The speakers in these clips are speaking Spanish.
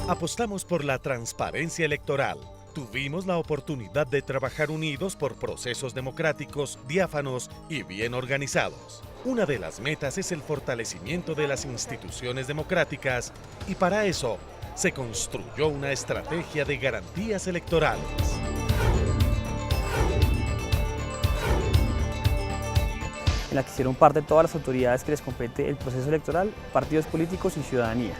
Apostamos por la transparencia electoral. Tuvimos la oportunidad de trabajar unidos por procesos democráticos, diáfanos y bien organizados. Una de las metas es el fortalecimiento de las instituciones democráticas y para eso se construyó una estrategia de garantías electorales. En la que hicieron parte todas las autoridades que les compete el proceso electoral, partidos políticos y ciudadanía.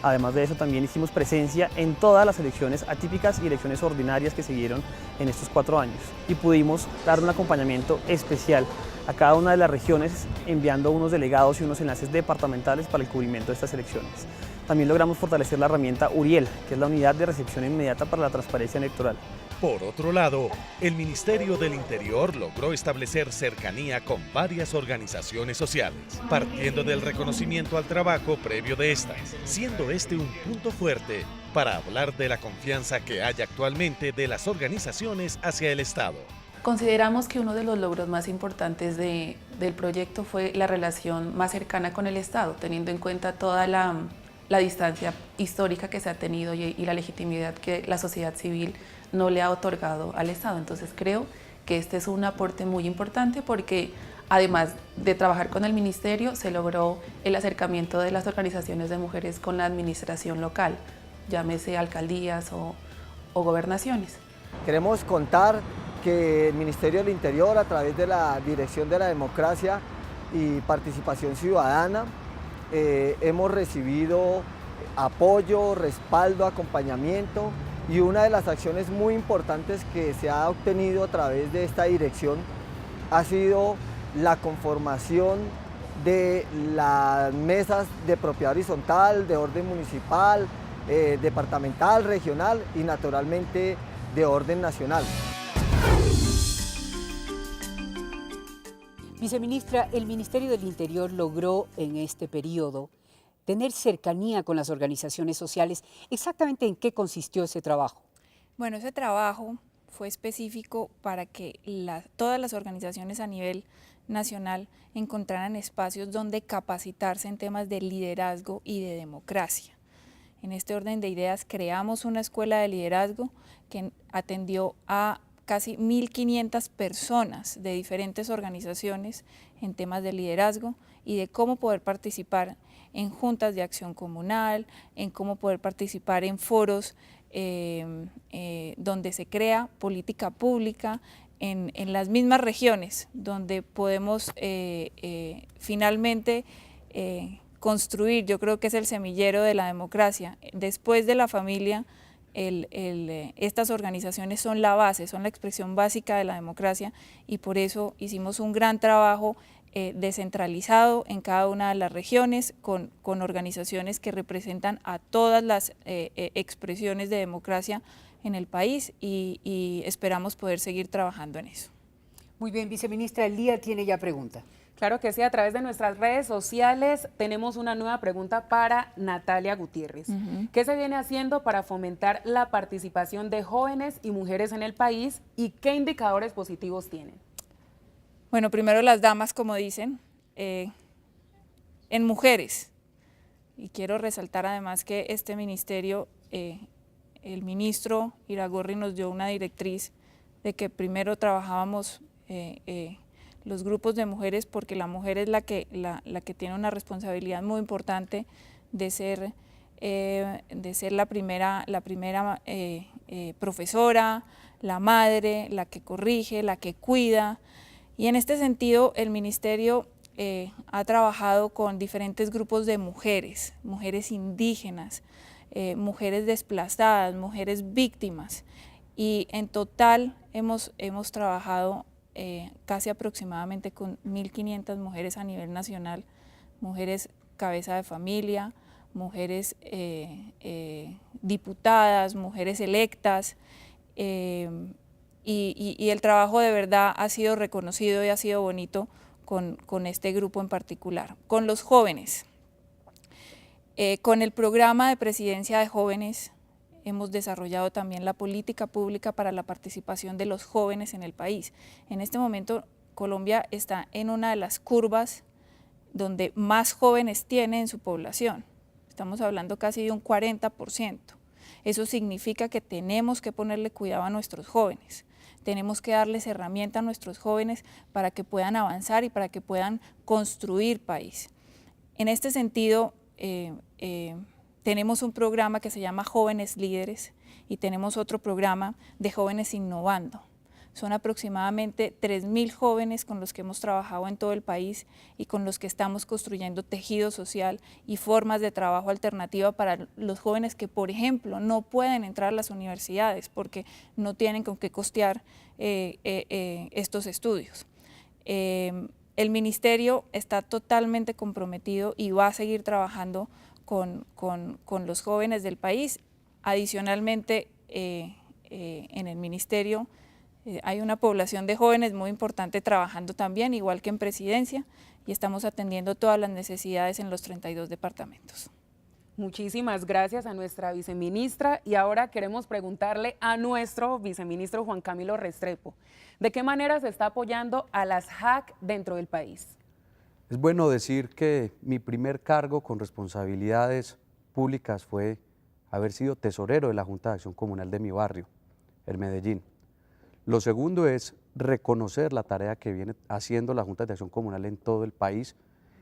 Además de eso, también hicimos presencia en todas las elecciones atípicas y elecciones ordinarias que siguieron en estos 4 años. Y pudimos dar un acompañamiento especial a cada una de las regiones, enviando unos delegados y unos enlaces departamentales para el cubrimiento de estas elecciones. También logramos fortalecer la herramienta URIEL, que es la Unidad de Recepción Inmediata para la Transparencia Electoral. Por otro lado, el Ministerio del Interior logró establecer cercanía con varias organizaciones sociales, partiendo del reconocimiento al trabajo previo de estas, siendo este un punto fuerte para hablar de la confianza que hay actualmente de las organizaciones hacia el Estado. Consideramos que uno de los logros más importantes del proyecto fue la relación más cercana con el Estado, teniendo en cuenta toda la distancia histórica que se ha tenido y la legitimidad que la sociedad civil no le ha otorgado al Estado. Entonces creo que este es un aporte muy importante porque además de trabajar con el Ministerio, se logró el acercamiento de las organizaciones de mujeres con la administración local, llámese alcaldías o gobernaciones. Queremos contar que el Ministerio del Interior, a través de la Dirección de la Democracia y Participación Ciudadana, hemos recibido apoyo, respaldo, acompañamiento, y una de las acciones muy importantes que se ha obtenido a través de esta dirección ha sido la conformación de las mesas de propiedad horizontal, de orden municipal, departamental, regional y naturalmente de orden nacional. Viceministra, el Ministerio del Interior logró en este periodo tener cercanía con las organizaciones sociales. ¿Exactamente en qué consistió ese trabajo? Bueno, ese trabajo fue específico para que todas las organizaciones a nivel nacional encontraran espacios donde capacitarse en temas de liderazgo y de democracia. En este orden de ideas creamos una escuela de liderazgo que atendió a casi 1.500 personas de diferentes organizaciones en temas de liderazgo y de cómo poder participar en juntas de acción comunal, en cómo poder participar en foros donde se crea política pública, en las mismas regiones donde podemos finalmente construir, yo creo que es el semillero de la democracia. Después de la familia, estas organizaciones son la base, son la expresión básica de la democracia y por eso hicimos un gran trabajo descentralizado en cada una de las regiones con organizaciones que representan a todas las expresiones de democracia en el país y esperamos poder seguir trabajando en eso. Muy bien, viceministra, Lía tiene ya pregunta. Claro que sí, a través de nuestras redes sociales tenemos una nueva pregunta para Natalia Gutiérrez. ¿Qué se viene haciendo para fomentar la participación de jóvenes y mujeres en el país y qué indicadores positivos tienen? Bueno, primero las damas, como dicen, en mujeres. Y quiero resaltar además que este ministerio, el ministro Iragorri nos dio una directriz de que primero trabajábamos los grupos de mujeres porque la mujer es la que tiene una responsabilidad muy importante de ser la primera profesora, la madre, la que corrige, la que cuida. Y en este sentido el ministerio ha trabajado con diferentes grupos de mujeres, mujeres indígenas, mujeres desplazadas, mujeres víctimas y en total hemos trabajado casi aproximadamente con 1.500 mujeres a nivel nacional, mujeres cabeza de familia, mujeres diputadas, mujeres electas, y el trabajo de verdad ha sido reconocido y ha sido bonito con este grupo en particular. Con los jóvenes, con el programa de presidencia de jóvenes hemos desarrollado también la política pública para la participación de los jóvenes en el país. En este momento Colombia está en una de las curvas donde más jóvenes tiene en su población. Estamos hablando casi de un 40%. Eso significa que tenemos que ponerle cuidado a nuestros jóvenes. Tenemos que darles herramientas a nuestros jóvenes para que puedan avanzar y para que puedan construir país. En este sentido, tenemos un programa que se llama Jóvenes Líderes y tenemos otro programa de Jóvenes Innovando. Son aproximadamente 3.000 jóvenes con los que hemos trabajado en todo el país y con los que estamos construyendo tejido social y formas de trabajo alternativa para los jóvenes que, por ejemplo, no pueden entrar a las universidades porque no tienen con qué costear estos estudios. El Ministerio está totalmente comprometido y va a seguir trabajando con los jóvenes del país. Adicionalmente, en el Ministerio hay una población de jóvenes muy importante trabajando también, igual que en Presidencia, y estamos atendiendo todas las necesidades en los 32 departamentos. Muchísimas gracias a nuestra viceministra y ahora queremos preguntarle a nuestro viceministro Juan Camilo Restrepo, ¿de qué manera se está apoyando a las JAC dentro del país? Es bueno decir que mi primer cargo con responsabilidades públicas fue haber sido tesorero de la Junta de Acción Comunal de mi barrio, en Medellín. Lo segundo es reconocer la tarea que viene haciendo la Junta de Acción Comunal en todo el país,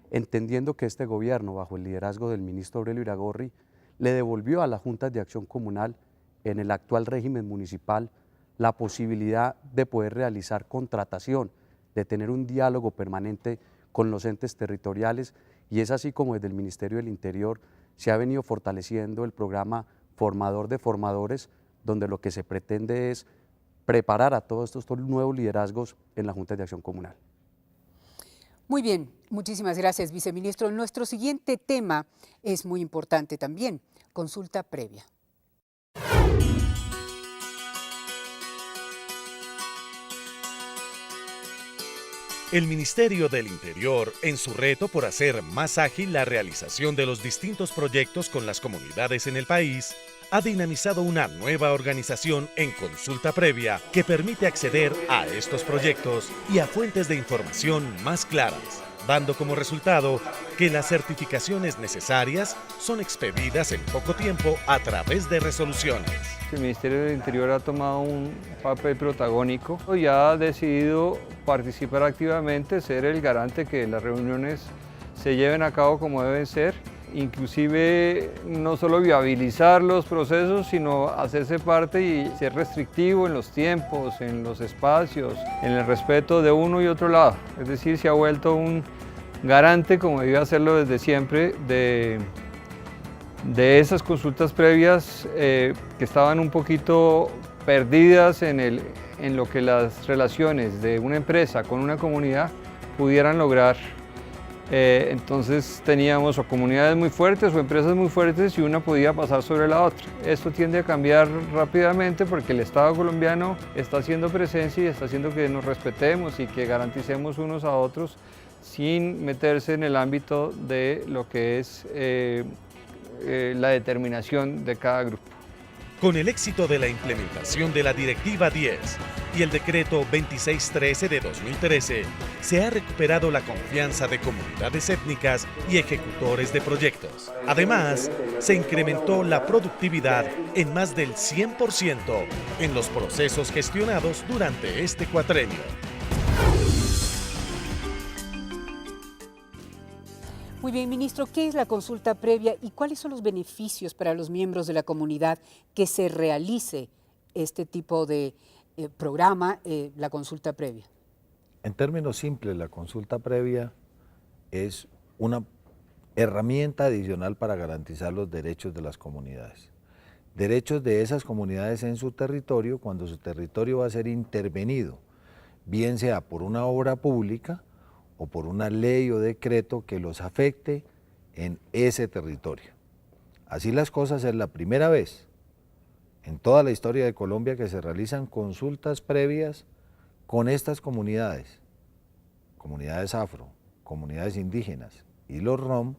entendiendo que este gobierno, bajo el liderazgo del ministro Aurelio Iragorri, le devolvió a las Juntas de Acción Comunal en el actual régimen municipal la posibilidad de poder realizar contratación, de tener un diálogo permanente con los entes territoriales, y es así como desde el Ministerio del Interior se ha venido fortaleciendo el programa Formador de Formadores, donde lo que se pretende es preparar a todos estos nuevos liderazgos en la Junta de Acción Comunal. Muy bien, muchísimas gracias, viceministro. Nuestro siguiente tema es muy importante también, consulta previa. El Ministerio del Interior, en su reto por hacer más ágil la realización de los distintos proyectos con las comunidades en el país, ha dinamizado una nueva organización en consulta previa que permite acceder a estos proyectos y a fuentes de información más claras, dando como resultado que las certificaciones necesarias son expedidas en poco tiempo a través de resoluciones. El Ministerio del Interior ha tomado un papel protagónico y ha decidido participar activamente, ser el garante que las reuniones se lleven a cabo como deben ser, inclusive no solo viabilizar los procesos, sino hacerse parte y ser restrictivo en los tiempos, en los espacios, en el respeto de uno y otro lado. Es decir, se ha vuelto un garante, como debió hacerlo desde siempre, de esas consultas previas que estaban un poquito perdidas en lo que las relaciones de una empresa con una comunidad pudieran lograr. Entonces teníamos o comunidades muy fuertes o empresas muy fuertes y una podía pasar sobre la otra. Esto tiende a cambiar rápidamente porque el Estado colombiano está haciendo presencia y está haciendo que nos respetemos y que garanticemos unos a otros sin meterse en el ámbito de lo que es la determinación de cada grupo. Con el éxito de la implementación de la Directiva 10 y el Decreto 2613 de 2013, se ha recuperado la confianza de comunidades étnicas y ejecutores de proyectos. Además, se incrementó la productividad en más del 100% en los procesos gestionados durante este cuatrenio. Muy bien, ministro, ¿qué es la consulta previa y cuáles son los beneficios para los miembros de la comunidad que se realice este tipo de programa, la consulta previa? En términos simples, la consulta previa es una herramienta adicional para garantizar los derechos de las comunidades. Derechos de esas comunidades en su territorio cuando su territorio va a ser intervenido, bien sea por una obra pública o por una ley o decreto que los afecte en ese territorio. Así las cosas, es la primera vez en toda la historia de Colombia que se realizan consultas previas con estas comunidades, comunidades afro, comunidades indígenas y los ROM,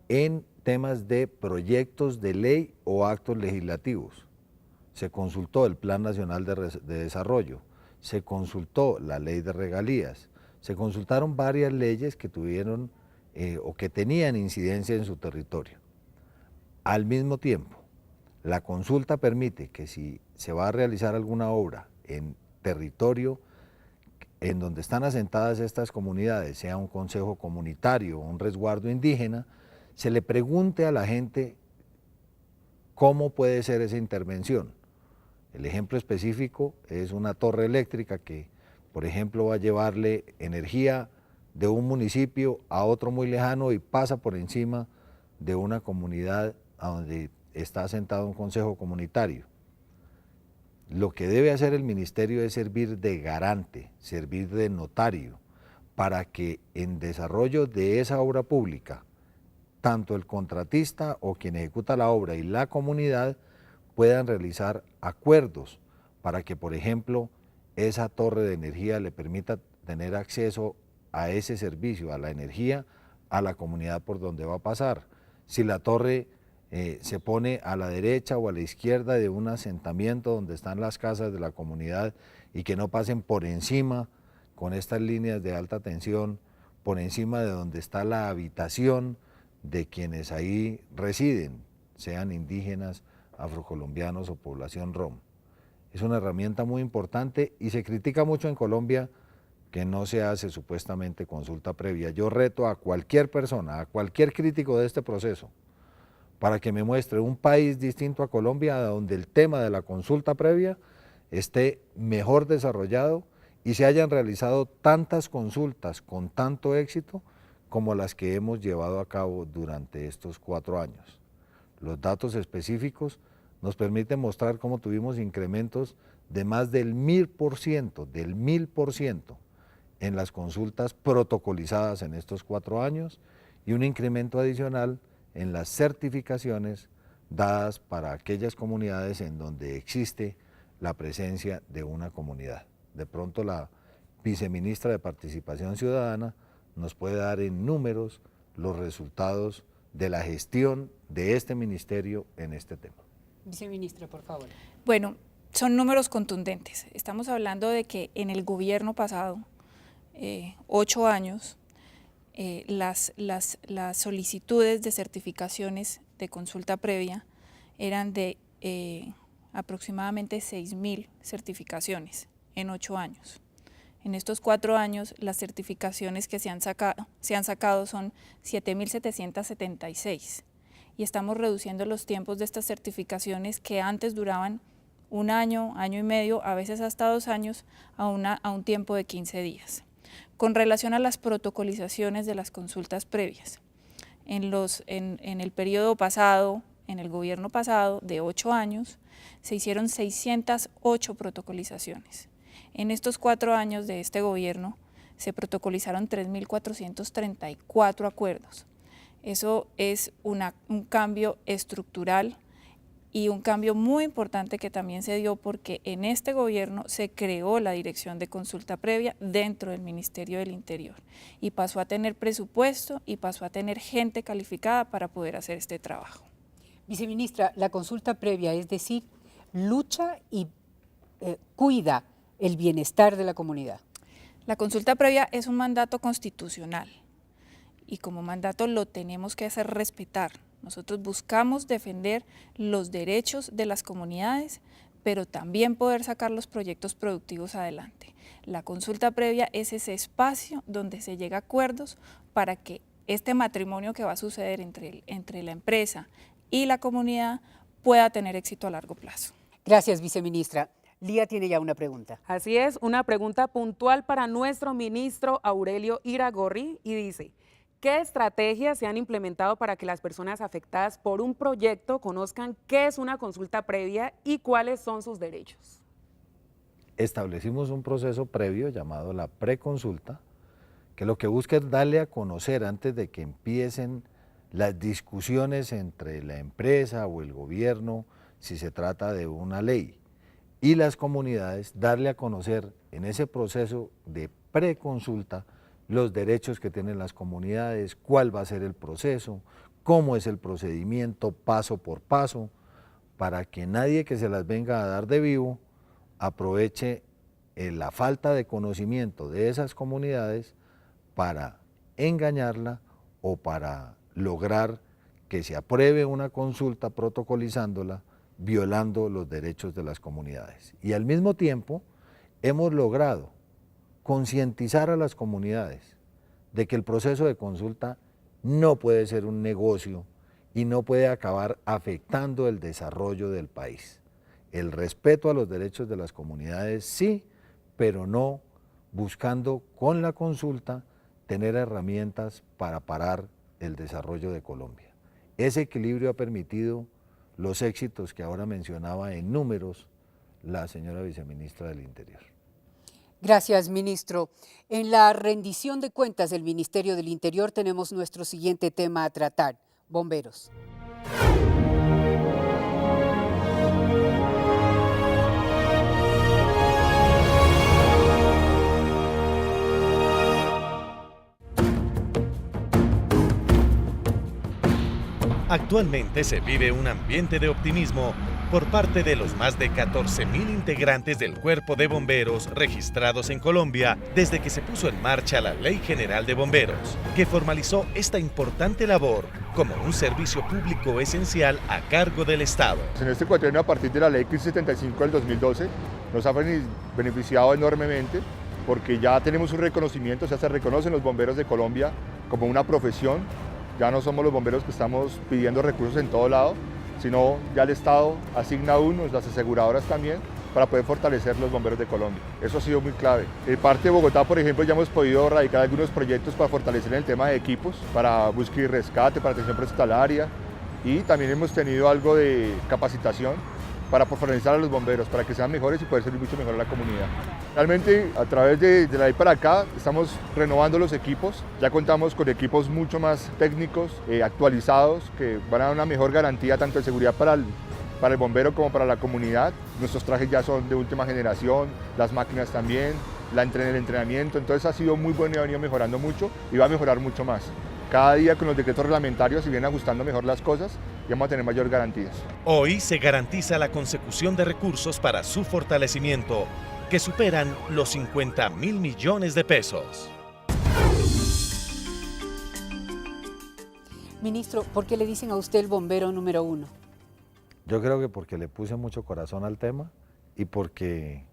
en temas de proyectos de ley o actos legislativos. Se consultó el Plan Nacional de Desarrollo, se consultó la Ley de Regalías, se consultaron varias leyes que tuvieron o que tenían incidencia en su territorio. Al mismo tiempo, La consulta permite que si se va a realizar alguna obra en territorio en donde están asentadas estas comunidades, sea un consejo comunitario o un resguardo indígena, se le pregunte a la gente cómo puede ser esa intervención. El ejemplo específico es una torre eléctrica que, por ejemplo, va a llevarle energía de un municipio a otro muy lejano y pasa por encima de una comunidad a donde está asentado un consejo comunitario. Lo que debe hacer el ministerio es servir de garante, servir de notario, para que en desarrollo de esa obra pública, tanto el contratista o quien ejecuta la obra y la comunidad puedan realizar acuerdos para que, por ejemplo, esa torre de energía le permita tener acceso a ese servicio, a la energía, a la comunidad por donde va a pasar. Si la torre se pone a la derecha o a la izquierda de un asentamiento donde están las casas de la comunidad y que no pasen por encima con estas líneas de alta tensión, por encima de donde está la habitación de quienes ahí residen, sean indígenas, afrocolombianos o población rom. Es una herramienta muy importante y se critica mucho en Colombia que no se hace supuestamente consulta previa. Yo reto a cualquier persona, a cualquier crítico de este proceso, para que me muestre un país distinto a Colombia donde el tema de la consulta previa esté mejor desarrollado y se hayan realizado tantas consultas con tanto éxito como las que hemos llevado a cabo durante estos 4 años. Los datos específicos nos permiten mostrar cómo tuvimos incrementos de más del 1000% en las consultas protocolizadas en estos 4 años y un incremento adicional en las certificaciones dadas para aquellas comunidades en donde existe la presencia de una comunidad. De pronto la viceministra de Participación Ciudadana nos puede dar en números los resultados de la gestión de este ministerio en este tema. Viceministra, por favor. Bueno, son números contundentes. Estamos hablando de que en el gobierno pasado, 8 años, las solicitudes de certificaciones de consulta previa eran de aproximadamente 6.000 certificaciones en 8 años. En estos 4 años, las certificaciones que se han sacado son 7.776 y estamos reduciendo los tiempos de estas certificaciones que antes duraban 1 año, año y medio, a veces hasta 2 años, a un tiempo de 15 días. Con relación a las protocolizaciones de las consultas previas, en el periodo pasado, en el gobierno pasado, de 8 años, se hicieron 608 protocolizaciones. En estos 4 años de este gobierno se protocolizaron 3.434 acuerdos. Eso es un cambio estructural y un cambio muy importante que también se dio porque en este gobierno se creó la Dirección de Consulta Previa dentro del Ministerio del Interior y pasó a tener presupuesto y pasó a tener gente calificada para poder hacer este trabajo. Viceministra, la consulta previa, es decir, lucha y cuida el bienestar de la comunidad. La consulta previa es un mandato constitucional y como mandato lo tenemos que hacer respetar. Nosotros buscamos defender los derechos de las comunidades, pero también poder sacar los proyectos productivos adelante. La consulta previa es ese espacio donde se llega a acuerdos para que este matrimonio que va a suceder entre la empresa y la comunidad pueda tener éxito a largo plazo. Gracias, viceministra. Lía tiene ya una pregunta. Así es, una pregunta puntual para nuestro ministro Aurelio Iragorri y dice: ¿qué estrategias se han implementado para que las personas afectadas por un proyecto conozcan qué es una consulta previa y cuáles son sus derechos? Establecimos un proceso previo llamado la preconsulta, que lo que busca es darle a conocer antes de que empiecen las discusiones entre la empresa o el gobierno, si se trata de una ley, y las comunidades, darle a conocer en ese proceso de preconsulta los derechos que tienen las comunidades, cuál va a ser el proceso, cómo es el procedimiento paso por paso, para que nadie que se las venga a dar de vivo aproveche la falta de conocimiento de esas comunidades para engañarla o para lograr que se apruebe una consulta protocolizándola violando los derechos de las comunidades. Y al mismo tiempo hemos logrado concientizar a las comunidades de que el proceso de consulta no puede ser un negocio y no puede acabar afectando el desarrollo del país. El respeto a los derechos de las comunidades sí, pero no buscando con la consulta tener herramientas para parar el desarrollo de Colombia. Ese equilibrio ha permitido los éxitos que ahora mencionaba en números la señora viceministra del Interior. Gracias, ministro. En la rendición de cuentas del Ministerio del Interior tenemos nuestro siguiente tema a tratar: bomberos. Actualmente se vive un ambiente de optimismo por parte de los más de 14.000 integrantes del Cuerpo de Bomberos registrados en Colombia desde que se puso en marcha la Ley General de Bomberos, que formalizó esta importante labor como un servicio público esencial a cargo del Estado. En este cuatrienio, a partir de la Ley 75 del 2012, nos ha beneficiado enormemente porque ya tenemos un reconocimiento, o sea, se reconocen los bomberos de Colombia como una profesión. Ya no somos los bomberos que estamos pidiendo recursos en todo lado, sino ya el Estado asigna a unos, las aseguradoras también, para poder fortalecer los bomberos de Colombia. Eso ha sido muy clave. En parte de Bogotá, por ejemplo, ya hemos podido radicar algunos proyectos para fortalecer el tema de equipos, para búsqueda y rescate, para atención prehospitalaria, y también hemos tenido algo de capacitación para profesionalizar a los bomberos, para que sean mejores y poder servir mucho mejor a la comunidad. Realmente, a través de la ley para acá, estamos renovando los equipos. Ya contamos con equipos mucho más técnicos, actualizados, que van a dar una mejor garantía tanto de seguridad para el bombero como para la comunidad. Nuestros trajes ya son de última generación, las máquinas también, el entrenamiento. Entonces ha sido muy bueno y ha venido mejorando mucho y va a mejorar mucho más. Cada día con los decretos reglamentarios se vienen ajustando mejor las cosas y vamos a tener mayores garantías. Hoy se garantiza la consecución de recursos para su fortalecimiento, que superan los 50.000 millones de pesos. Ministro, ¿por qué le dicen a usted el bombero número 1? Yo creo que porque le puse mucho corazón al tema y porque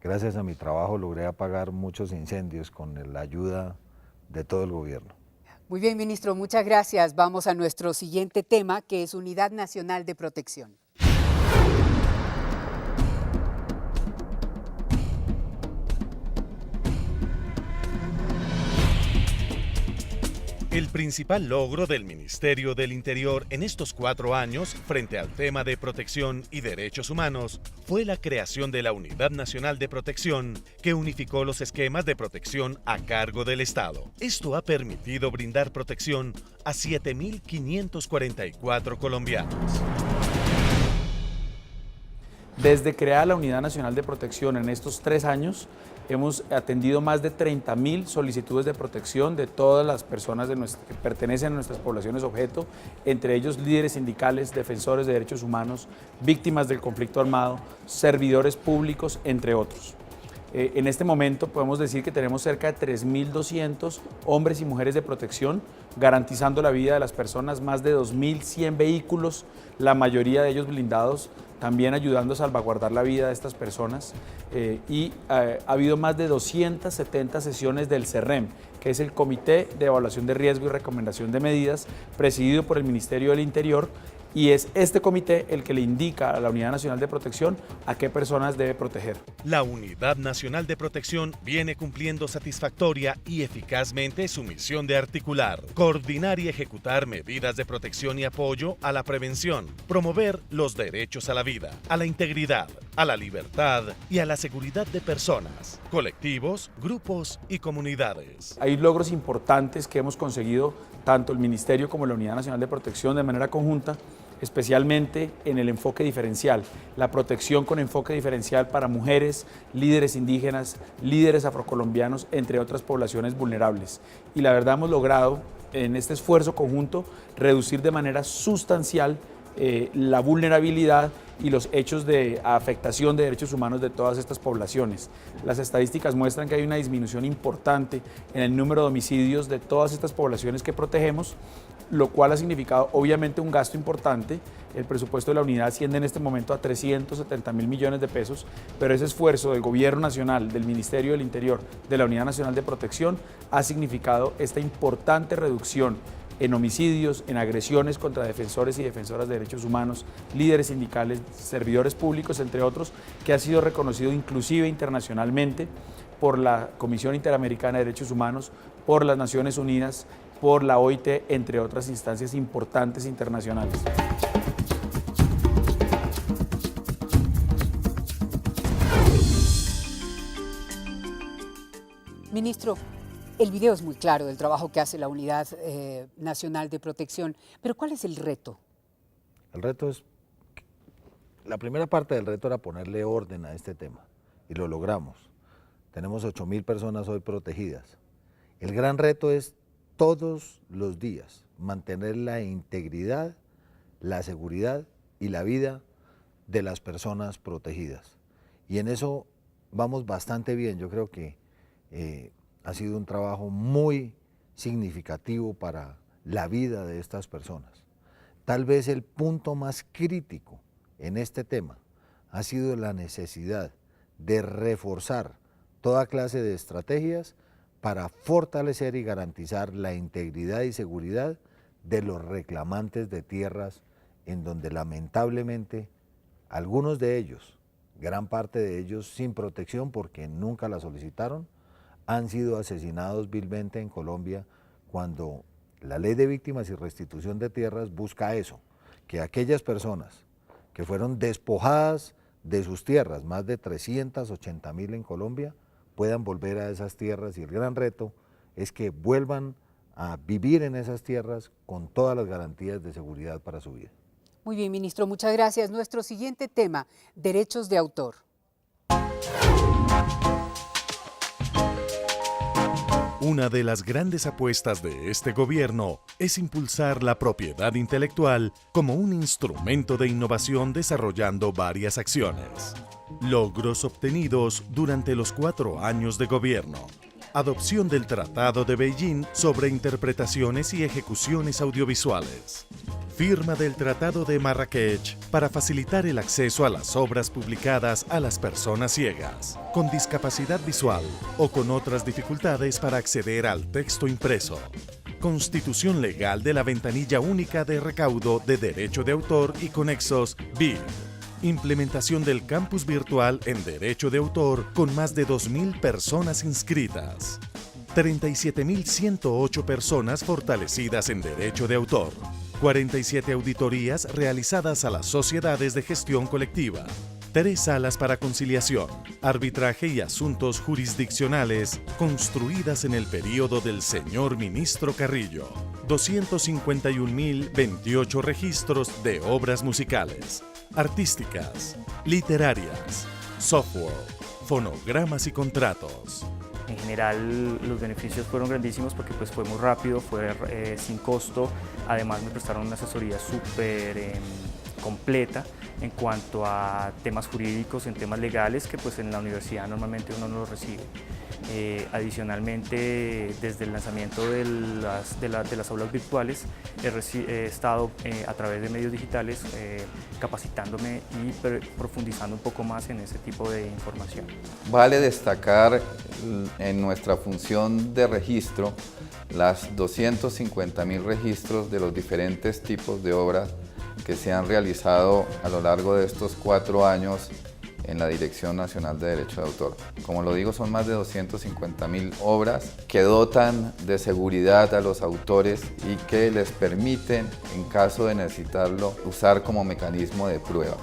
gracias a mi trabajo logré apagar muchos incendios con la ayuda de todo el gobierno. Muy bien, ministro, muchas gracias. Vamos a nuestro siguiente tema, que es Unidad Nacional de Protección. El principal logro del Ministerio del Interior en estos 4 años frente al tema de protección y derechos humanos fue la creación de la Unidad Nacional de Protección, que unificó los esquemas de protección a cargo del Estado. Esto ha permitido brindar protección a 7.544 colombianos. Desde crear la Unidad Nacional de Protección en estos 3 años, hemos atendido más de 30.000 solicitudes de protección de todas las personas que pertenecen a nuestras poblaciones objeto, entre ellos líderes sindicales, defensores de derechos humanos, víctimas del conflicto armado, servidores públicos, entre otros. En este momento podemos decir que tenemos cerca de 3.200 hombres y mujeres de protección, garantizando la vida de las personas, más de 2.100 vehículos, la mayoría de ellos blindados, también ayudando a salvaguardar la vida de estas personas, y ha habido más de 270 sesiones del CERREM, que es el Comité de Evaluación de Riesgo y Recomendación de Medidas, presidido por el Ministerio del Interior, y es este comité el que le indica a la Unidad Nacional de Protección a qué personas debe proteger. La Unidad Nacional de Protección viene cumpliendo satisfactoria y eficazmente su misión de articular, coordinar y ejecutar medidas de protección y apoyo a la prevención, promover los derechos a la vida, a la integridad, a la libertad y a la seguridad de personas, colectivos, grupos y comunidades. Hay logros importantes que hemos conseguido tanto el Ministerio como la Unidad Nacional de Protección de manera conjunta, especialmente en el enfoque diferencial, la protección con enfoque diferencial para mujeres, líderes indígenas, líderes afrocolombianos, entre otras poblaciones vulnerables. Y la verdad hemos logrado en este esfuerzo conjunto reducir de manera sustancial la vulnerabilidad y los hechos de afectación de derechos humanos de todas estas poblaciones. Las estadísticas muestran que hay una disminución importante en el número de homicidios de todas estas poblaciones que protegemos, lo cual ha significado obviamente un gasto importante. El presupuesto de la unidad asciende en este momento a 370.000 millones de pesos, pero ese esfuerzo del Gobierno Nacional, del Ministerio del Interior, de la Unidad Nacional de Protección, ha significado esta importante reducción en homicidios, en agresiones contra defensores y defensoras de derechos humanos, líderes sindicales, servidores públicos, entre otros, que ha sido reconocido inclusive internacionalmente por la Comisión Interamericana de Derechos Humanos, por las Naciones Unidas, por la OIT, entre otras instancias importantes internacionales. Ministro, el video es muy claro del trabajo que hace la Unidad Nacional de Protección, pero ¿cuál es el reto? El reto es, la primera parte del reto era ponerle orden a este tema y lo logramos. Tenemos 8.000 personas hoy protegidas. El gran reto es todos los días mantener la integridad, la seguridad y la vida de las personas protegidas. Y en eso vamos bastante bien. Yo creo que ha sido un trabajo muy significativo para la vida de estas personas. Tal vez el punto más crítico en este tema ha sido la necesidad de reforzar toda clase de estrategias para fortalecer y garantizar la integridad y seguridad de los reclamantes de tierras, en donde lamentablemente algunos de ellos, gran parte de ellos sin protección porque nunca la solicitaron, han sido asesinados vilmente en Colombia, cuando la Ley de Víctimas y Restitución de Tierras busca eso, que aquellas personas que fueron despojadas de sus tierras, más de 380.000 en Colombia, puedan volver a esas tierras, y el gran reto es que vuelvan a vivir en esas tierras con todas las garantías de seguridad para su vida. Muy bien, ministro, muchas gracias. Nuestro siguiente tema, derechos de autor. Una de las grandes apuestas de este gobierno es impulsar la propiedad intelectual como un instrumento de innovación, desarrollando varias acciones. Logros obtenidos durante los 4 años de gobierno. Adopción del Tratado de Beijing sobre interpretaciones y ejecuciones audiovisuales. Firma del Tratado de Marrakech para facilitar el acceso a las obras publicadas a las personas ciegas, con discapacidad visual o con otras dificultades para acceder al texto impreso. Constitución legal de la ventanilla única de recaudo de derecho de autor y conexos BID. Implementación del campus virtual en derecho de autor con más de 2.000 personas inscritas. 37.108 personas fortalecidas en derecho de autor. 47 auditorías realizadas a las sociedades de gestión colectiva. 3 salas para conciliación, arbitraje y asuntos jurisdiccionales construidas en el período del señor ministro Carrillo. 251.028 registros de obras musicales, artísticas, literarias, software, fonogramas y contratos. En general los beneficios fueron grandísimos porque pues fue muy rápido, fue sin costo, además me prestaron una asesoría súper completa en cuanto a temas jurídicos, en temas legales que pues en la universidad normalmente uno no los recibe. Adicionalmente, desde el lanzamiento de las aulas virtuales he estado a través de medios digitales capacitándome y profundizando un poco más en ese tipo de información. Vale destacar en nuestra función de registro las 250.000 registros de los diferentes tipos de obras que se han realizado a lo largo de estos 4 años en la Dirección Nacional de Derecho de Autor. Como lo digo, son más de 250.000 obras que dotan de seguridad a los autores y que les permiten, en caso de necesitarlo, usar como mecanismo de prueba.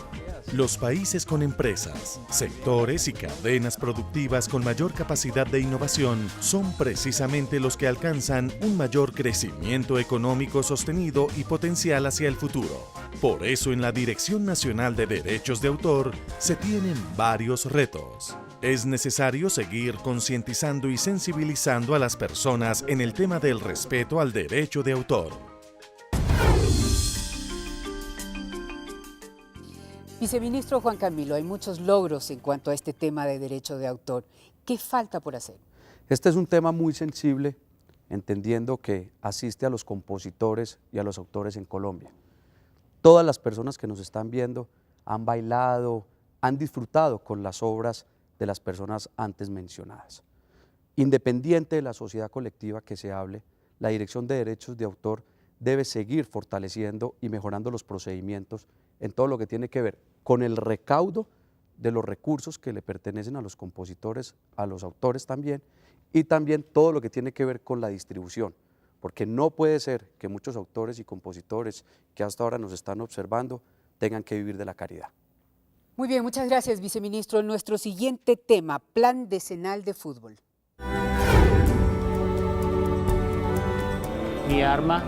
Los países con empresas, sectores y cadenas productivas con mayor capacidad de innovación son precisamente los que alcanzan un mayor crecimiento económico sostenido y potencial hacia el futuro. Por eso en la Dirección Nacional de Derechos de Autor se tienen varios retos. Es necesario seguir concientizando y sensibilizando a las personas en el tema del respeto al derecho de autor. Viceministro Juan Camilo, hay muchos logros en cuanto a este tema de derecho de autor. ¿Qué falta por hacer? Este es un tema muy sensible entendiendo que asiste a los compositores y a los autores en Colombia. Todas las personas que nos están viendo han bailado, han disfrutado con las obras de las personas antes mencionadas. Independiente de la sociedad colectiva que se hable, la Dirección de Derechos de Autor debe seguir fortaleciendo y mejorando los procedimientos en todo lo que tiene que ver con el recaudo de los recursos que le pertenecen a los compositores, a los autores también, y también todo lo que tiene que ver con la distribución, porque no puede ser que muchos autores y compositores que hasta ahora nos están observando tengan que vivir de la caridad. Muy bien, muchas gracias, viceministro. Nuestro siguiente tema, Plan Decenal de Fútbol. Mi arma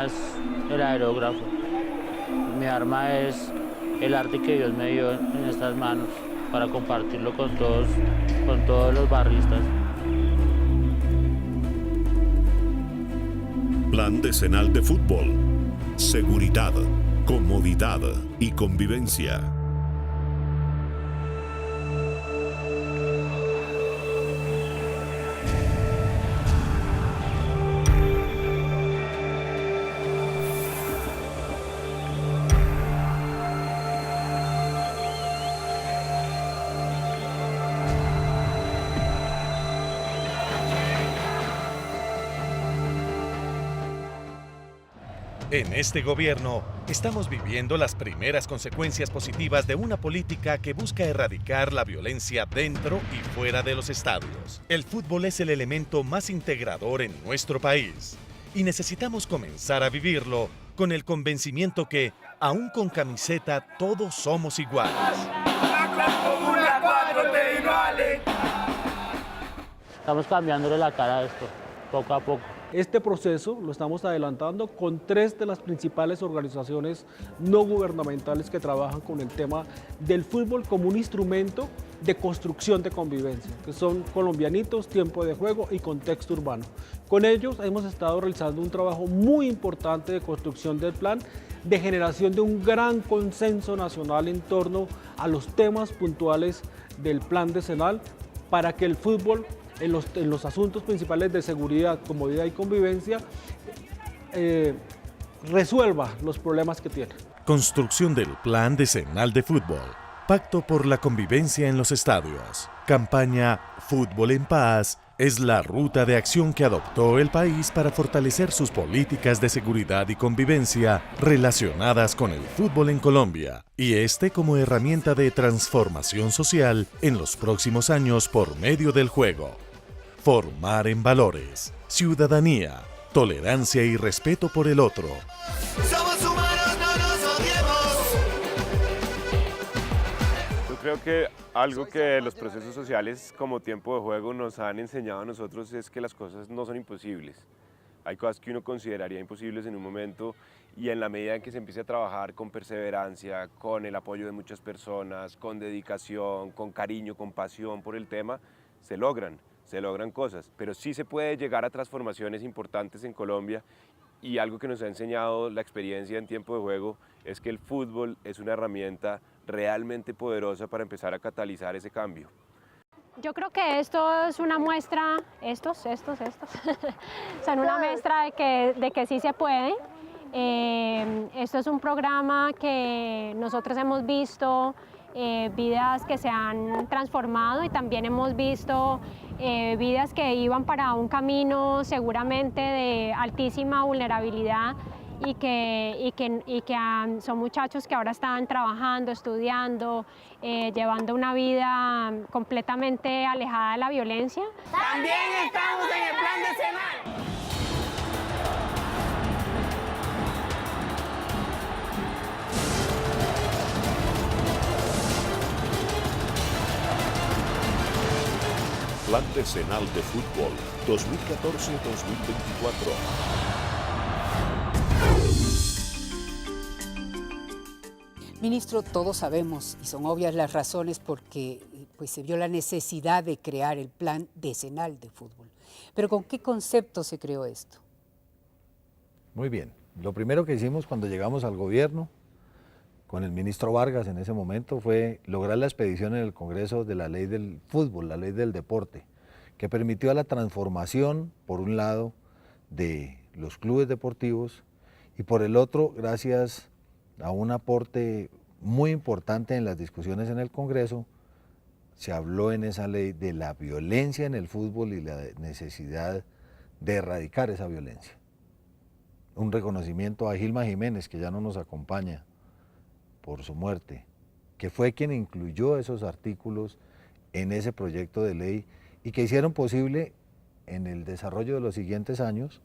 es el aerógrafo. Mi arma es el arte que Dios me dio en estas manos para compartirlo con todos los barristas. Plan Decenal de Fútbol. Seguridad, comodidad y convivencia. En este gobierno, estamos viviendo las primeras consecuencias positivas de una política que busca erradicar la violencia dentro y fuera de los estadios. El fútbol es el elemento más integrador en nuestro país y necesitamos comenzar a vivirlo con el convencimiento que, aún con camiseta, todos somos iguales. Estamos cambiándole la cara a esto, poco a poco. Este proceso lo estamos adelantando con 3 de las principales organizaciones no gubernamentales que trabajan con el tema del fútbol como un instrumento de construcción de convivencia, que son Colombianitos, Tiempo de Juego y Contexto Urbano. Con ellos hemos estado realizando un trabajo muy importante de construcción del plan, de generación de un gran consenso nacional en torno a los temas puntuales del plan decenal para que el fútbol en los asuntos principales de seguridad, comodidad y convivencia, resuelva los problemas que tiene. Construcción del Plan Decenal de Fútbol. Pacto por la convivencia en los estadios. Campaña Fútbol en Paz es la ruta de acción que adoptó el país para fortalecer sus políticas de seguridad y convivencia relacionadas con el fútbol en Colombia, y este como herramienta de transformación social en los próximos años por medio del juego. Formar en valores, ciudadanía, tolerancia y respeto por el otro. Somos humanos, no nos odiemos. Yo creo que algo que los procesos sociales como Tiempo de Juego nos han enseñado a nosotros es que las cosas no son imposibles. Hay cosas que uno consideraría imposibles en un momento y en la medida en que se empiece a trabajar con perseverancia, con el apoyo de muchas personas, con dedicación, con cariño, con pasión por el tema, se logran cosas, pero sí se puede llegar a transformaciones importantes en Colombia, y algo que nos ha enseñado la experiencia en Tiempo de Juego es que el fútbol es una herramienta realmente poderosa para empezar a catalizar ese cambio. Yo creo que esto es una muestra, estos son una muestra de que sí se puede. Esto es un programa que nosotros hemos visto vidas que se han transformado, y también hemos visto vidas que iban para un camino seguramente de altísima vulnerabilidad y que son muchachos que ahora están trabajando, estudiando, llevando una vida completamente alejada de la violencia. También estamos en el plan decenal. Plan Decenal de Fútbol 2014-2024. Ministro, todos sabemos, y son obvias las razones por que se vio la necesidad de crear el Plan Decenal de Fútbol. Pero ¿con qué concepto se creó esto? Muy bien. Lo primero que hicimos cuando llegamos al gobierno, con el ministro Vargas en ese momento, fue lograr la expedición en el Congreso de la ley del fútbol, la ley del deporte, que permitió la transformación, por un lado, de los clubes deportivos y por el otro, gracias a un aporte muy importante en las discusiones en el Congreso, se habló en esa ley de la violencia en el fútbol y la necesidad de erradicar esa violencia. Un reconocimiento a Gilma Jiménez, que ya no nos acompaña por su muerte, que fue quien incluyó esos artículos en ese proyecto de ley y que hicieron posible en el desarrollo de los siguientes años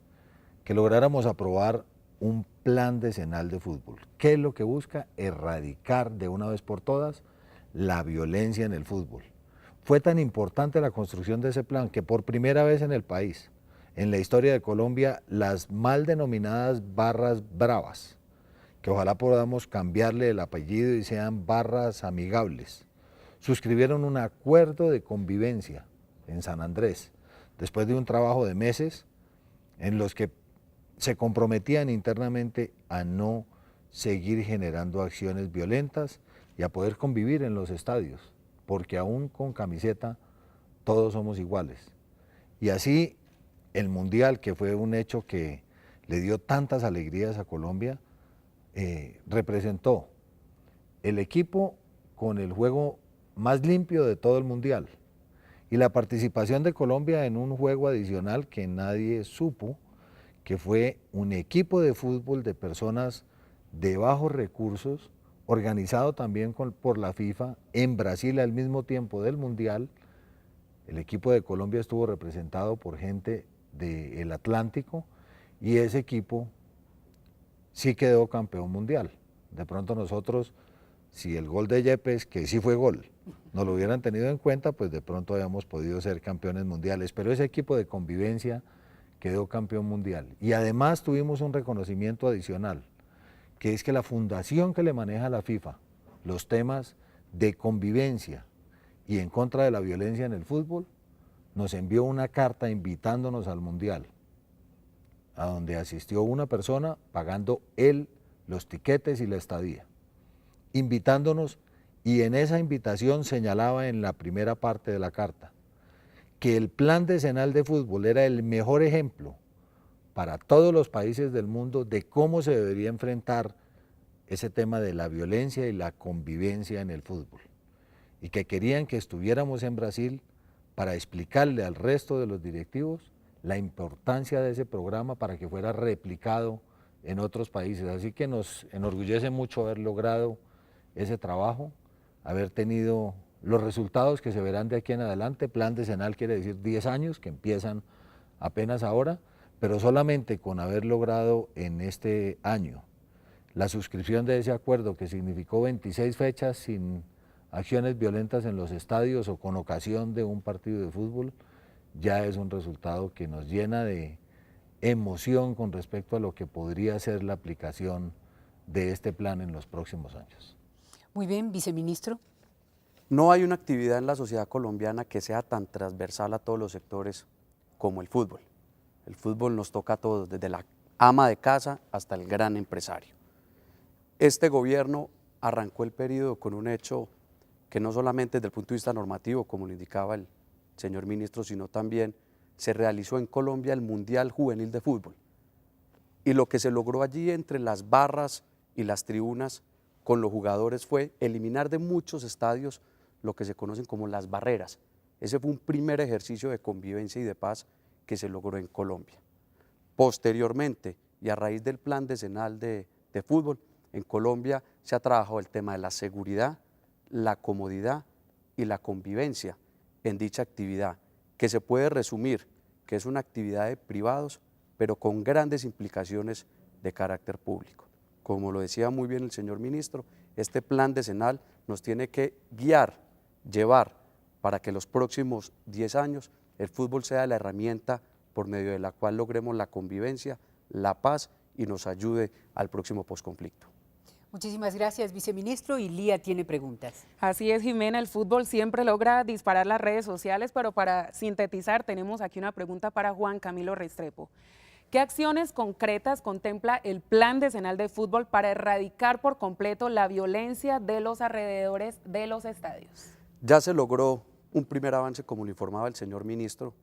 que lográramos aprobar un plan decenal de fútbol. ¿Qué es lo que busca? Erradicar de una vez por todas la violencia en el fútbol. Fue tan importante la construcción de ese plan que por primera vez en el país, en la historia de Colombia, las mal denominadas barras bravas, que ojalá podamos cambiarle el apellido y sean barras amigables, suscribieron un acuerdo de convivencia en San Andrés, después de un trabajo de meses en los que se comprometían internamente a no seguir generando acciones violentas y a poder convivir en los estadios, porque aún con camiseta todos somos iguales. Y así el Mundial, que fue un hecho que le dio tantas alegrías a Colombia, representó el equipo con el juego más limpio de todo el Mundial y la participación de Colombia en un juego adicional que nadie supo, que fue un equipo de fútbol de personas de bajos recursos, organizado también por la FIFA, en Brasil al mismo tiempo del Mundial. El equipo de Colombia estuvo representado por gente del Atlántico y ese equipo sí quedó campeón mundial. De pronto nosotros, si el gol de Yepes, que sí fue gol, no lo hubieran tenido en cuenta, pues de pronto habíamos podido ser campeones mundiales, pero ese equipo de convivencia quedó campeón mundial. Y además tuvimos un reconocimiento adicional, que es que la fundación que le maneja a la FIFA los temas de convivencia y en contra de la violencia en el fútbol, nos envió una carta invitándonos al Mundial, a donde asistió una persona pagando él los tiquetes y la estadía, invitándonos, y en esa invitación señalaba en la primera parte de la carta que el plan decenal de fútbol era el mejor ejemplo para todos los países del mundo de cómo se debería enfrentar ese tema de la violencia y la convivencia en el fútbol, y que querían que estuviéramos en Brasil para explicarle al resto de los directivos la importancia de ese programa para que fuera replicado en otros países. Así que nos enorgullece mucho haber logrado ese trabajo, haber tenido los resultados que se verán de aquí en adelante. Plan decenal quiere decir 10 años, que empiezan apenas ahora, pero solamente con haber logrado en este año la suscripción de ese acuerdo, que significó 26 fechas sin acciones violentas en los estadios o con ocasión de un partido de fútbol, ya es un resultado que nos llena de emoción con respecto a lo que podría ser la aplicación de este plan en los próximos años. Muy bien, viceministro. No hay una actividad en la sociedad colombiana que sea tan transversal a todos los sectores como el fútbol. El fútbol nos toca a todos, desde la ama de casa hasta el gran empresario. Este gobierno arrancó el periodo con un hecho que no solamente desde el punto de vista normativo, como lo indicaba el señor ministro, sino también se realizó en Colombia el Mundial Juvenil de Fútbol. Y lo que se logró allí entre las barras y las tribunas con los jugadores fue eliminar de muchos estadios lo que se conocen como las barreras. Ese fue un primer ejercicio de convivencia y de paz que se logró en Colombia. Posteriormente, y a raíz del plan decenal de fútbol, en Colombia se ha trabajado el tema de la seguridad, la comodidad y la convivencia en dicha actividad, que se puede resumir que es una actividad de privados, pero con grandes implicaciones de carácter público. Como lo decía muy bien el señor ministro, este plan decenal nos tiene que guiar, llevar, para que los próximos 10 años el fútbol sea la herramienta por medio de la cual logremos la convivencia, la paz y nos ayude al próximo posconflicto. Muchísimas gracias, viceministro. Y Lía tiene preguntas. Así es, Jimena, el fútbol siempre logra disparar las redes sociales, pero para sintetizar tenemos aquí una pregunta para Juan Camilo Restrepo. ¿Qué acciones concretas contempla el plan decenal de fútbol para erradicar por completo la violencia de los alrededores de los estadios? Ya se logró un primer avance, como lo informaba el señor ministro,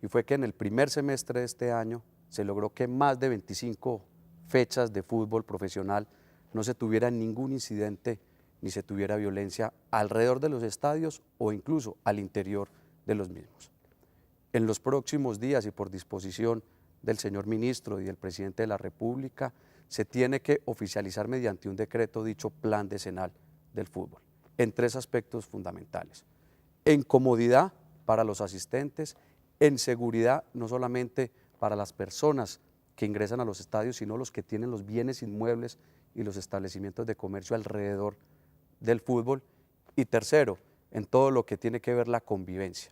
y fue que en el primer semestre de este año se logró que más de 25 fechas de fútbol profesional no se tuviera ningún incidente ni se tuviera violencia alrededor de los estadios o incluso al interior de los mismos. En los próximos días y por disposición del señor ministro y del presidente de la República, se tiene que oficializar mediante un decreto dicho plan decenal del fútbol, en 3 aspectos fundamentales: en comodidad para los asistentes, en seguridad no solamente para las personas que ingresan a los estadios, sino los que tienen los bienes inmuebles y los establecimientos de comercio alrededor del fútbol, y tercero, en todo lo que tiene que ver la convivencia,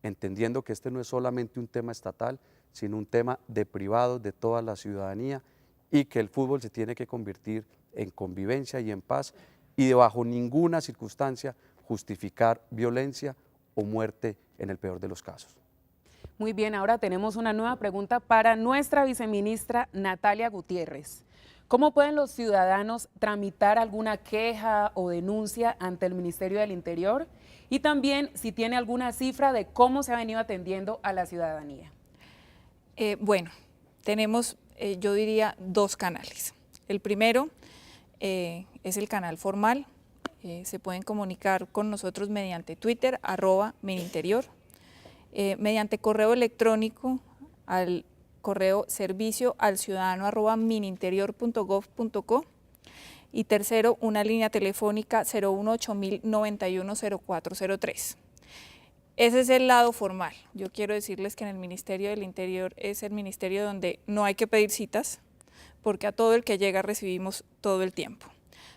entendiendo que este no es solamente un tema estatal, sino un tema de privados, de toda la ciudadanía, y que el fútbol se tiene que convertir en convivencia y en paz, y de bajo ninguna circunstancia justificar violencia o muerte en el peor de los casos. Muy bien, ahora tenemos una nueva pregunta para nuestra viceministra Natalia Gutiérrez. ¿Cómo pueden los ciudadanos tramitar alguna queja o denuncia ante el Ministerio del Interior? Y también si tiene alguna cifra de cómo se ha venido atendiendo a la ciudadanía. Bueno, tenemos, yo diría, 2 canales. El primero es el canal formal. Se pueden comunicar con nosotros mediante Twitter, @mininterior, mediante correo electrónico al correo servicio@mininterior.gov.co, y tercero, una línea telefónica 018-091-0403. Ese es el lado formal. Yo quiero decirles que en el Ministerio del Interior es el ministerio donde no hay que pedir citas, porque a todo el que llega recibimos todo el tiempo,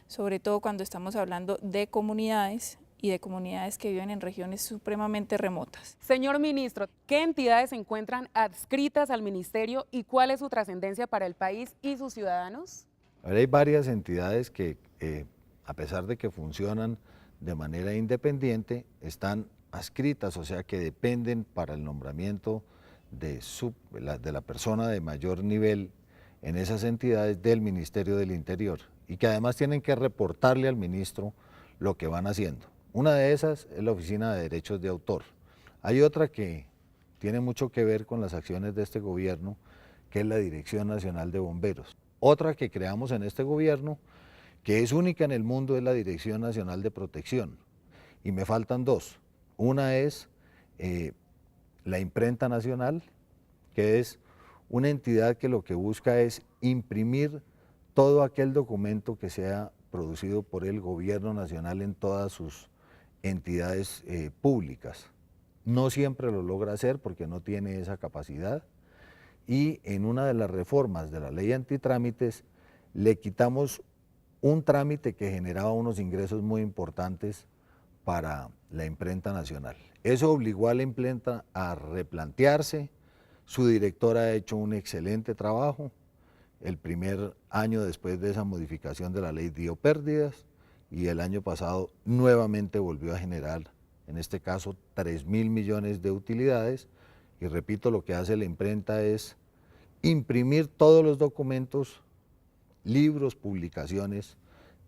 sobre todo cuando estamos hablando de comunidades y de comunidades que viven en regiones supremamente remotas. Señor ministro, ¿qué entidades se encuentran adscritas al ministerio y cuál es su trascendencia para el país y sus ciudadanos? Hay varias entidades que, a pesar de que funcionan de manera independiente, están adscritas, o sea que dependen para el nombramiento de la persona de mayor nivel en esas entidades del Ministerio del Interior, y que además tienen que reportarle al ministro lo que van haciendo. Una de esas es la Oficina de Derechos de Autor. Hay otra que tiene mucho que ver con las acciones de este gobierno, que es la Dirección Nacional de Bomberos. Otra que creamos en este gobierno, que es única en el mundo, es la Dirección Nacional de Protección. Y me faltan 2. Una es la Imprenta Nacional, que es una entidad que lo que busca es imprimir todo aquel documento que sea producido por el gobierno nacional en todas sus entidades públicas. No siempre lo logra hacer porque no tiene esa capacidad, y en una de las reformas de la ley antitrámites le quitamos un trámite que generaba unos ingresos muy importantes para la Imprenta Nacional. Eso obligó a la imprenta a replantearse. Su directora ha hecho un excelente trabajo. El primer año después de esa modificación de la ley dio pérdidas, y el año pasado nuevamente volvió a generar, en este caso, 3.000 millones de utilidades. Y repito, lo que hace la imprenta es imprimir todos los documentos, libros, publicaciones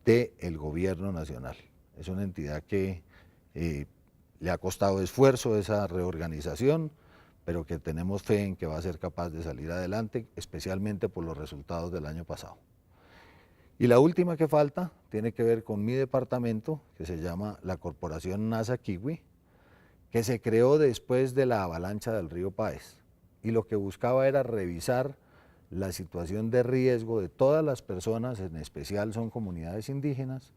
del gobierno nacional. Es una entidad que le ha costado esfuerzo esa reorganización, pero que tenemos fe en que va a ser capaz de salir adelante, especialmente por los resultados del año pasado. Y la última que falta tiene que ver con mi departamento, que se llama la Corporación NASA Kiwi, que se creó después de la avalancha del río Páez, y lo que buscaba era revisar la situación de riesgo de todas las personas, en especial son comunidades indígenas,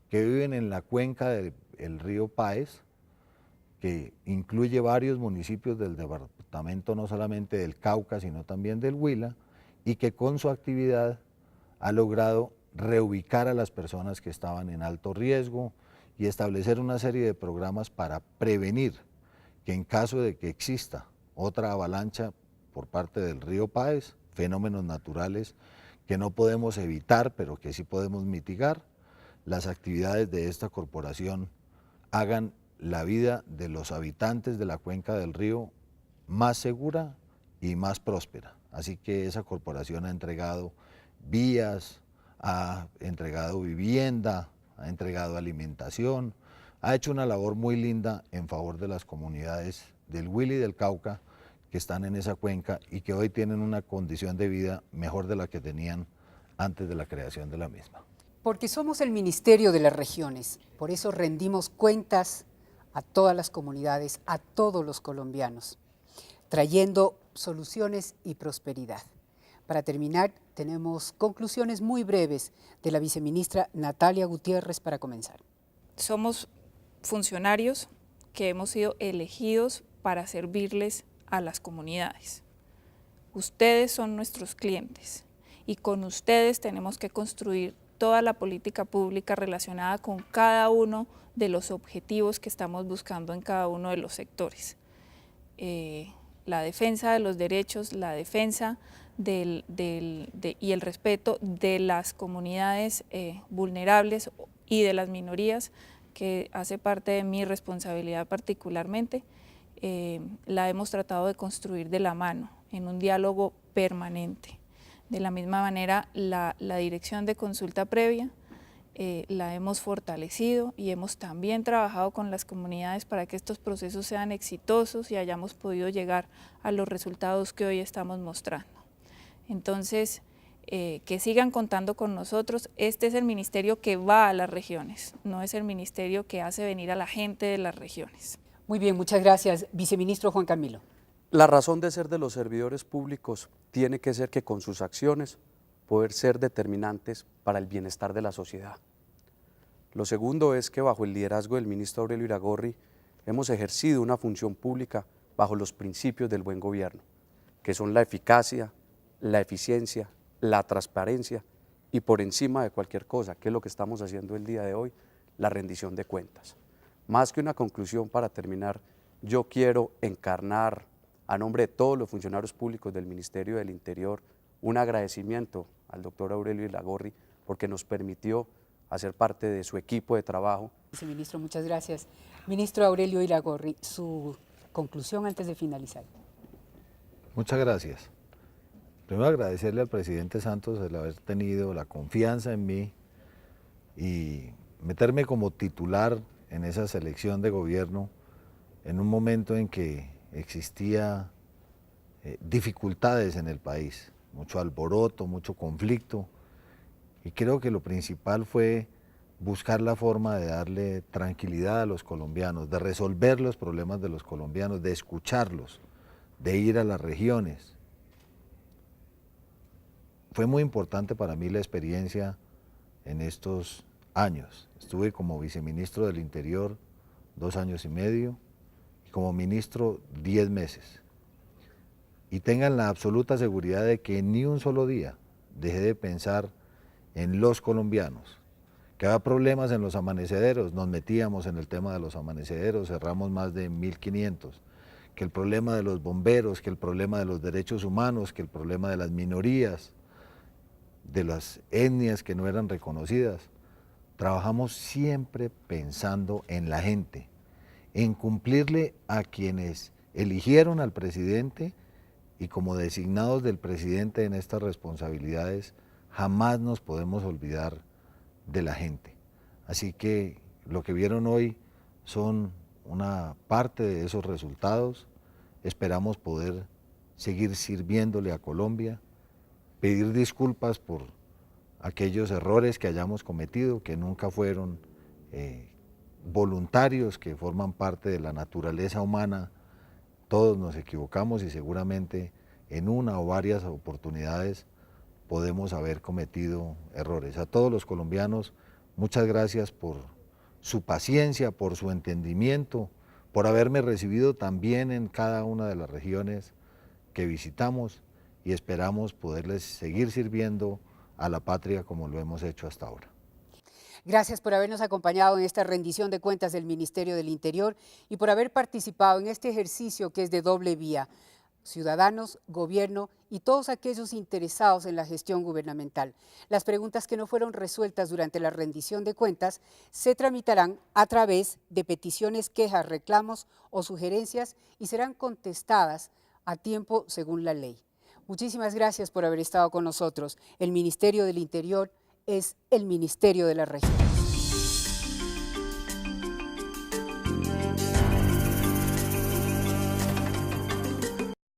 que viven en la cuenca del río Páez, que incluye varios municipios del departamento, no solamente del Cauca, sino también del Huila, y que con su actividad ha logrado reubicar a las personas que estaban en alto riesgo y establecer una serie de programas para prevenir que en caso de que exista otra avalancha por parte del río Páez, fenómenos naturales que no podemos evitar, pero que sí podemos mitigar, las actividades de esta corporación hagan la vida de los habitantes de la cuenca del río más segura y más próspera. Así que esa corporación ha entregado vías, ha entregado vivienda, ha entregado alimentación, ha hecho una labor muy linda en favor de las comunidades del Huila y del Cauca, que están en esa cuenca y que hoy tienen una condición de vida mejor de la que tenían antes de la creación de la misma. Porque somos el Ministerio de las Regiones, por eso rendimos cuentas a todas las comunidades, a todos los colombianos, trayendo soluciones y prosperidad. Para terminar, tenemos conclusiones muy breves de la viceministra Natalia Gutiérrez para comenzar. Somos funcionarios que hemos sido elegidos para servirles a las comunidades. Ustedes son nuestros clientes y con ustedes tenemos que construir toda la política pública relacionada con cada uno de los objetivos que estamos buscando en cada uno de los sectores. La defensa de los derechos, la defensa y el respeto de las comunidades vulnerables y de las minorías, que hace parte de mi responsabilidad particularmente, la hemos tratado de construir de la mano, en un diálogo permanente. De la misma manera, la dirección de consulta previa la hemos fortalecido y hemos también trabajado con las comunidades para que estos procesos sean exitosos y hayamos podido llegar a los resultados que hoy estamos mostrando. Entonces, que sigan contando con nosotros. Este es el ministerio que va a las regiones, no es el ministerio que hace venir a la gente de las regiones. Muy bien, muchas gracias. Viceministro Juan Camilo. La razón de ser de los servidores públicos tiene que ser que con sus acciones poder ser determinantes para el bienestar de la sociedad. Lo segundo es que bajo el liderazgo del ministro Aurelio Iragorri hemos ejercido una función pública bajo los principios del buen gobierno, que son la eficacia, la eficiencia, la transparencia y por encima de cualquier cosa, que es lo que estamos haciendo el día de hoy, la rendición de cuentas. Más que una conclusión para terminar, yo quiero encarnar a nombre de todos los funcionarios públicos del Ministerio del Interior un agradecimiento al doctor Aurelio Iragorri porque nos permitió hacer parte de su equipo de trabajo. Viceministro, muchas gracias. Ministro Aurelio Iragorri, su conclusión antes de finalizar. Muchas gracias. Primero agradecerle al presidente Santos el haber tenido la confianza en mí y meterme como titular en esa selección de gobierno en un momento en que existía dificultades en el país, mucho alboroto, mucho conflicto, y creo que lo principal fue buscar la forma de darle tranquilidad a los colombianos, de resolver los problemas de los colombianos, de escucharlos, de ir a las regiones. Fue muy importante para mí la experiencia en estos años. Estuve como viceministro del Interior 2 años y medio y como ministro 10 meses. Y tengan la absoluta seguridad de que ni un solo día dejé de pensar en los colombianos. Que había problemas en los amanecederos, nos metíamos en el tema de los amanecederos, cerramos más de 1.500. Que el problema de los bomberos, que el problema de los derechos humanos, que el problema de las minorías, de las etnias que no eran reconocidas. Trabajamos siempre pensando en la gente, en cumplirle a quienes eligieron al presidente y como designados del presidente en estas responsabilidades, jamás nos podemos olvidar de la gente. Así que lo que vieron hoy son una parte de esos resultados. Esperamos poder seguir sirviéndole a Colombia, pedir disculpas por aquellos errores que hayamos cometido, que nunca fueron voluntarios, que forman parte de la naturaleza humana. Todos nos equivocamos y seguramente en una o varias oportunidades podemos haber cometido errores. A todos los colombianos, muchas gracias por su paciencia, por su entendimiento, por haberme recibido también en cada una de las regiones que visitamos y esperamos poderles seguir sirviendo a la patria como lo hemos hecho hasta ahora. Gracias por habernos acompañado en esta rendición de cuentas del Ministerio del Interior y por haber participado en este ejercicio que es de doble vía. Ciudadanos, gobierno y todos aquellos interesados en la gestión gubernamental. Las preguntas que no fueron resueltas durante la rendición de cuentas se tramitarán a través de peticiones, quejas, reclamos o sugerencias y serán contestadas a tiempo según la ley. Muchísimas gracias por haber estado con nosotros. El Ministerio del Interior es el Ministerio de la Región.